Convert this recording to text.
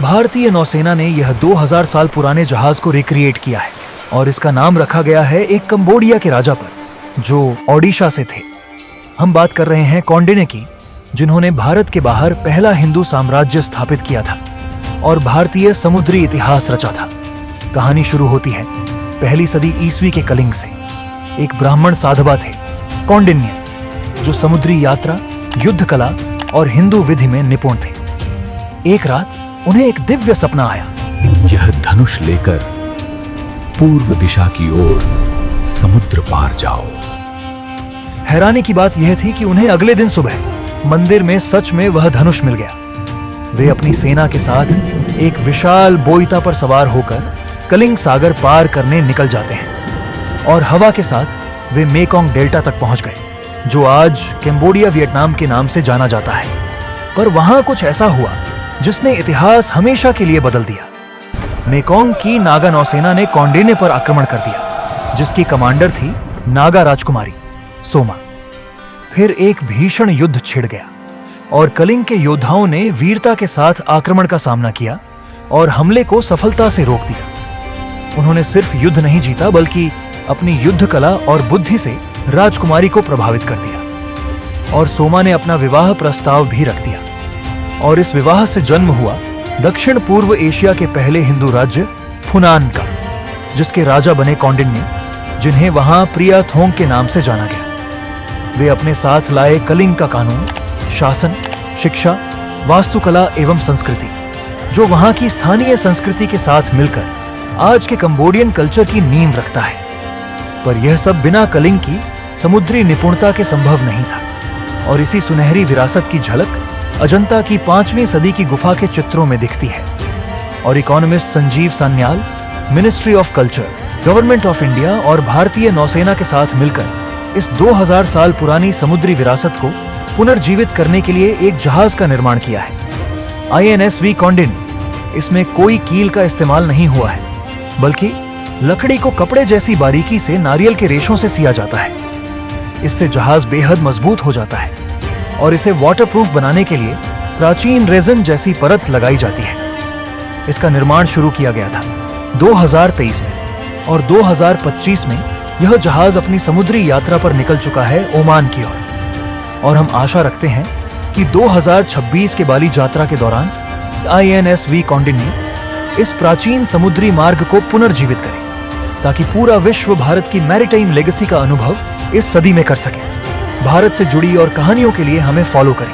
भारतीय नौसेना ने यह 2000 साल पुराने जहाज को रिक्रिएट किया है और इसका नाम रखा गया है एक कंबोडिया के राजा पर जो ओडिशा से थे। हम बात कर रहे हैं कौंडिन्य की, जिन्होंने भारत के बाहर पहला हिंदू साम्राज्य स्थापित किया था और भारतीय समुद्री इतिहास रचा था। कहानी शुरू होती है पहली सदी ईस्वी के कलिंग से। एक ब्राह्मण साधवा थे कौंडिन्य, जो समुद्री यात्रा, युद्ध कला और हिंदू विधि में निपुण थे। एक रात उन्हें एक दिव्य सपना आया। यह धनुष लेकर पूर्व दिशा की ओर समुद्र पार जाओ। हैरानी की बात यह थी कि उन्हें अगले दिन सुबह मंदिर में सच में वह धनुष मिल गया। वे अपनी सेना के साथ एक विशाल बोईता पर सवार होकर कलिंग सागर पार करने निकल जाते हैं और हवा के साथ वे मेकोंग डेल्टा तक पहुंच गए, जो आज कैम्बोडिया वियतनाम के नाम से जाना जाता है। पर वहां कुछ ऐसा हुआ जिसने इतिहास हमेशा के लिए बदल दिया। मेकोंग की नागा नौसेना ने कौंडिन्य पर आक्रमण कर दिया, जिसकी कमांडर थी नागा राजकुमारी सोमा। फिर एक भीषण युद्ध छिड़ गया और कलिंग के योद्धाओं ने वीरता के साथ आक्रमण का सामना किया और हमले को सफलता से रोक दिया। उन्होंने सिर्फ युद्ध नहीं जीता, बल्कि अपनी युद्ध कला और बुद्धि से राजकुमारी को प्रभावित कर दिया और सोमा ने अपना विवाह प्रस्ताव भी रख दिया। और इस विवाह से जन्म हुआ दक्षिण पूर्व एशिया के पहले हिंदू राज्य फुनान का, जिसके राजा बने कौंडिन्य, जिन्हें वहां प्रियाथोंग के नाम से जाना गया। वे अपने साथ लाए कलिंग का कानून, शासन, शिक्षा, वास्तुकला एवं संस्कृति, जो वहां की स्थानीय संस्कृति के साथ मिलकर आज के कंबोडियन कल्चर की नींव रखता है। पर यह सब बिना कलिंग की समुद्री निपुणता के संभव नहीं था और इसी सुनहरी विरासत की झलक अजंता की 5वीं सदी की गुफा के चित्रों में दिखती है। और economist Sanjeev Sanyal, ministry of culture, government of India और भारतीय नौसेना के साथ मिलकर इस 2000 साल पुरानी समुद्री विरासत को पुनर्जीवित करने के लिए एक जहाज का निर्माण किया है, INSV कौंडिन्य। इसमें कोई कील का इस्तेमाल नहीं हुआ है, बल्कि लकड़ी को कपड़े जैसी बारीकी से नारियल के रेशों से सिया जाता है। इससे जहाज बेहद मजबूत हो जाता है और इसे वाटरप्रूफ बनाने के लिए प्राचीन रेजिन जैसी परत लगाई जाती है। इसका निर्माण शुरू किया गया था 2023 में और 2025 में यह जहाज अपनी समुद्री यात्रा पर निकल चुका है ओमान की ओर। और हम आशा रखते हैं कि 2026 के बाली यात्रा के दौरान INSV कौंडिन्य इस प्राचीन समुद्री मार्ग को पुनर्जीवित करे, ताकि पूरा विश्व भारत की मैरीटाइम लेगेसी का अनुभव इस सदी में कर सके। भारत से जुड़ी और कहानियों के लिए हमें फॉलो करें।